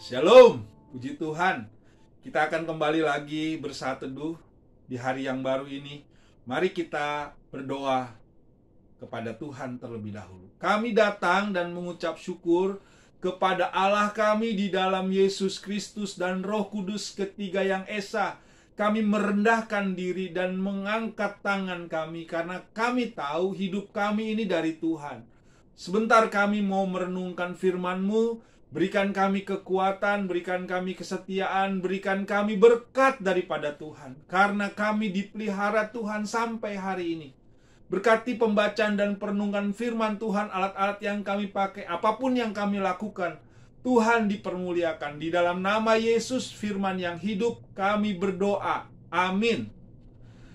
Shalom, puji Tuhan. Kita akan kembali lagi bersaat teduh di hari yang baru ini. Mari kita berdoa kepada Tuhan terlebih dahulu. Kami datang dan mengucap syukur kepada Allah kami di dalam Yesus Kristus dan Roh Kudus ketiga yang esa. Kami merendahkan diri dan mengangkat tangan kami karena kami tahu hidup kami ini dari Tuhan. Sebentar kami mau merenungkan firman-Mu. Berikan kami kekuatan, berikan kami kesetiaan, berikan kami berkat daripada Tuhan. Karena kami dipelihara Tuhan sampai hari ini. Berkati pembacaan dan perenungan firman Tuhan, alat-alat yang kami pakai, apapun yang kami lakukan, Tuhan dipermuliakan. Di dalam nama Yesus, firman yang hidup, kami berdoa. Amin.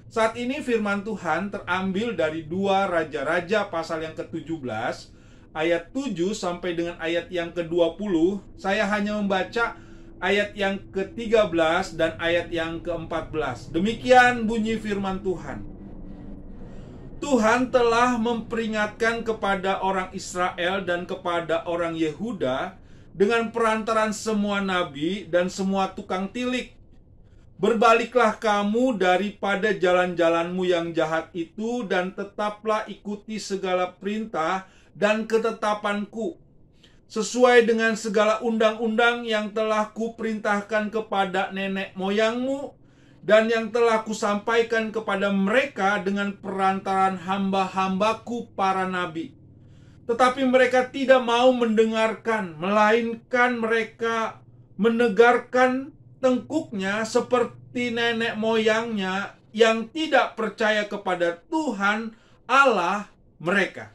Saat ini firman Tuhan terambil dari 2 Raja-Raja pasal yang ke-17, ayat 7 sampai dengan ayat yang ke-20. Saya hanya membaca ayat yang ke-13 dan ayat yang ke-14. Demikian bunyi firman Tuhan. Tuhan telah memperingatkan kepada orang Israel dan kepada orang Yehuda dengan perantaran semua nabi dan semua tukang tilik. Berbaliklah kamu daripada jalan-jalanmu yang jahat itu dan tetaplah ikuti segala perintah dan ketetapanku, sesuai dengan segala undang-undang yang telah kuperintahkan kepada nenek moyangmu, dan yang telah kusampaikan kepada mereka dengan perantaran hamba-hambaku para nabi. Tetapi mereka tidak mau mendengarkan, melainkan mereka menegarkan tengkuknya seperti nenek moyangnya yang tidak percaya kepada Tuhan Allah mereka.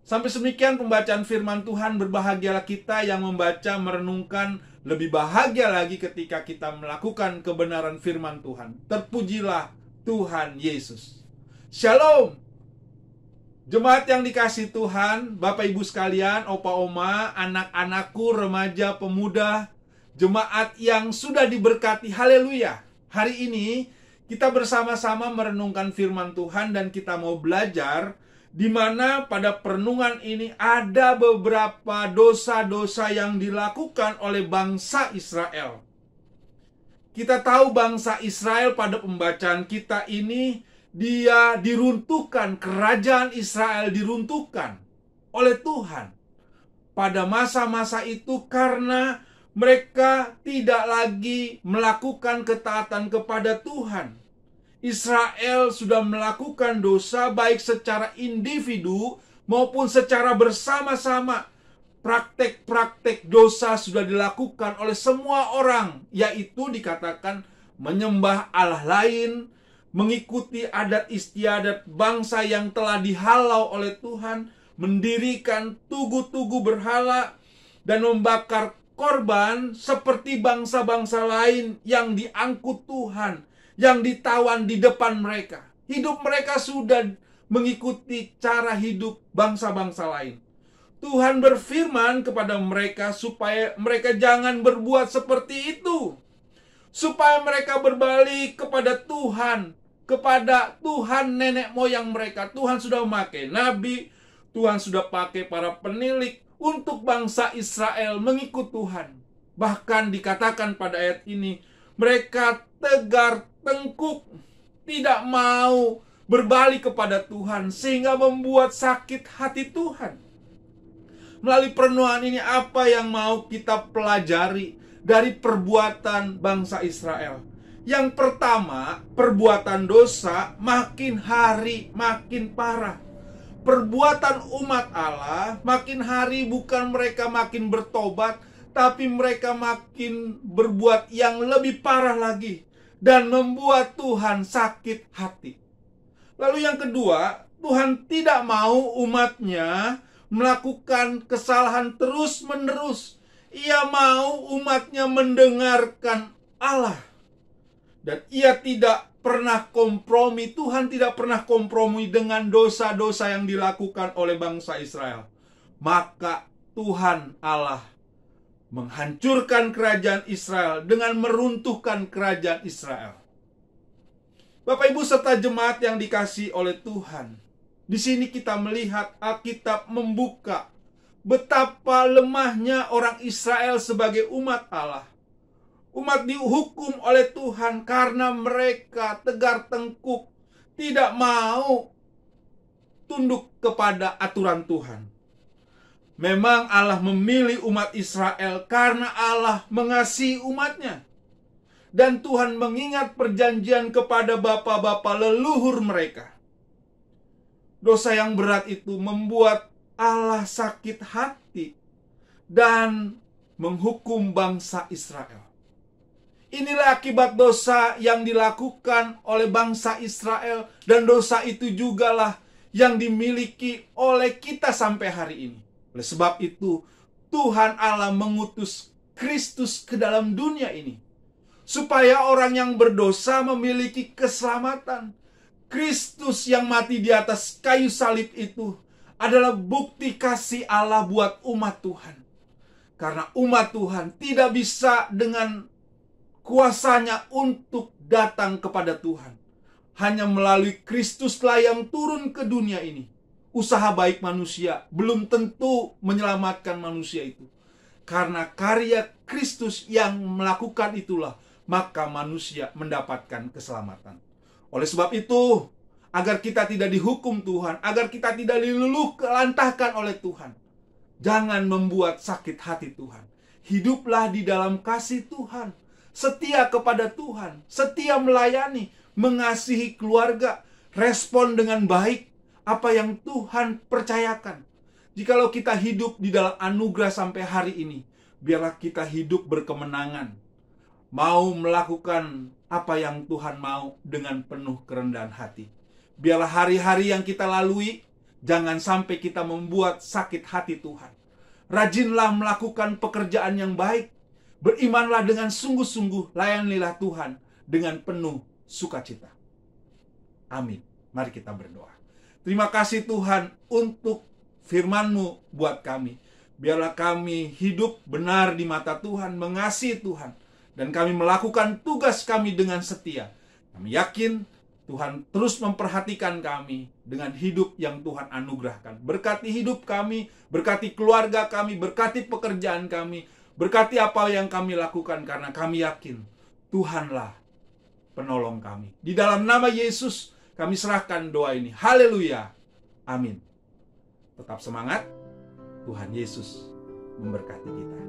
Sampai demikian pembacaan firman Tuhan. Berbahagialah kita yang membaca, merenungkan. Lebih bahagia lagi ketika kita melakukan kebenaran firman Tuhan. Terpujilah Tuhan Yesus. Shalom. Jemaat yang dikasihi Tuhan, Bapak Ibu sekalian, Opa Oma, anak-anakku, remaja, pemuda, jemaat yang sudah diberkati, haleluya. Hari ini kita bersama-sama merenungkan firman Tuhan dan kita mau belajar di mana pada perenungan ini ada beberapa dosa-dosa yang dilakukan oleh bangsa Israel. Kita tahu bangsa Israel pada pembacaan kita ini, dia diruntuhkan, kerajaan Israel diruntuhkan oleh Tuhan pada masa-masa itu karena mereka tidak lagi melakukan ketaatan kepada Tuhan. Israel sudah melakukan dosa baik secara individu maupun secara bersama-sama. Praktek-praktek dosa sudah dilakukan oleh semua orang, yaitu dikatakan menyembah Allah lain, mengikuti adat istiadat bangsa yang telah dihalau oleh Tuhan, mendirikan tugu-tugu berhala, dan membakar korban seperti bangsa-bangsa lain yang diangkut Tuhan, yang ditawan di depan mereka. Hidup mereka sudah mengikuti cara hidup bangsa-bangsa lain. Tuhan berfirman kepada mereka supaya mereka jangan berbuat seperti itu, supaya mereka berbalik kepada Tuhan nenek moyang mereka. Tuhan sudah memakai nabi, Tuhan sudah pakai para penilik untuk bangsa Israel mengikut Tuhan. Bahkan dikatakan pada ayat ini, mereka tegar tengkuk, tidak mau berbalik kepada Tuhan, sehingga membuat sakit hati Tuhan. Melalui perenungan ini, apa yang mau kita pelajari dari perbuatan bangsa Israel? Yang pertama, perbuatan dosa makin hari makin parah. Perbuatan umat Allah makin hari bukan mereka makin bertobat, tapi mereka makin berbuat yang lebih parah lagi dan membuat Tuhan sakit hati. Lalu yang kedua, Tuhan tidak mau umatnya melakukan kesalahan terus-menerus. Ia mau umatnya mendengarkan Allah. Dan ia tidak pernah kompromi. Tuhan tidak pernah kompromi dengan dosa-dosa yang dilakukan oleh bangsa Israel. Maka Tuhan Allah menghancurkan kerajaan Israel dengan meruntuhkan kerajaan Israel. Bapak Ibu serta jemaat yang dikasihi oleh Tuhan, di sini kita melihat Alkitab membuka betapa lemahnya orang Israel sebagai umat Allah. Umat dihukum oleh Tuhan karena mereka tegar tengkuk, tidak mau tunduk kepada aturan Tuhan. Memang Allah memilih umat Israel karena Allah mengasihi umatnya. Dan Tuhan mengingat perjanjian kepada bapa-bapa leluhur mereka. Dosa yang berat itu membuat Allah sakit hati dan menghukum bangsa Israel. Inilah akibat dosa yang dilakukan oleh bangsa Israel, dan dosa itu jugalah yang dimiliki oleh kita sampai hari ini. Oleh sebab itu, Tuhan Allah mengutus Kristus ke dalam dunia ini supaya orang yang berdosa memiliki keselamatan. Kristus yang mati di atas kayu salib itu adalah bukti kasih Allah buat umat Tuhan. Karena umat Tuhan tidak bisa dengan kuasanya untuk datang kepada Tuhan. Hanya melalui Kristuslah yang turun ke dunia ini. Usaha baik manusia belum tentu menyelamatkan manusia itu. Karena karya Kristus yang melakukan itulah, maka manusia mendapatkan keselamatan. Oleh sebab itu, agar kita tidak dihukum Tuhan, agar kita tidak diluluh kelantahkan oleh Tuhan, jangan membuat sakit hati Tuhan. Hiduplah di dalam kasih Tuhan, setia kepada Tuhan, setia melayani, mengasihi keluarga, respon dengan baik apa yang Tuhan percayakan. Jikalau kita hidup di dalam anugerah sampai hari ini, biarlah kita hidup berkemenangan, mau melakukan apa yang Tuhan mau dengan penuh kerendahan hati. Biarlah hari-hari yang kita lalui, jangan sampai kita membuat sakit hati Tuhan. Rajinlah melakukan pekerjaan yang baik, berimanlah dengan sungguh-sungguh, layanilah Tuhan dengan penuh sukacita. Amin. Mari kita berdoa. Terima kasih Tuhan untuk firman-Mu buat kami. Biarlah kami hidup benar di mata Tuhan, mengasihi Tuhan, dan kami melakukan tugas kami dengan setia. Kami yakin Tuhan terus memperhatikan kami dengan hidup yang Tuhan anugerahkan. Berkati hidup kami, berkati keluarga kami, berkati pekerjaan kami, berkati apa yang kami lakukan, karena kami yakin Tuhanlah penolong kami. Di dalam nama Yesus kami serahkan doa ini. Haleluya. Amin. Tetap semangat. Tuhan Yesus memberkati kita.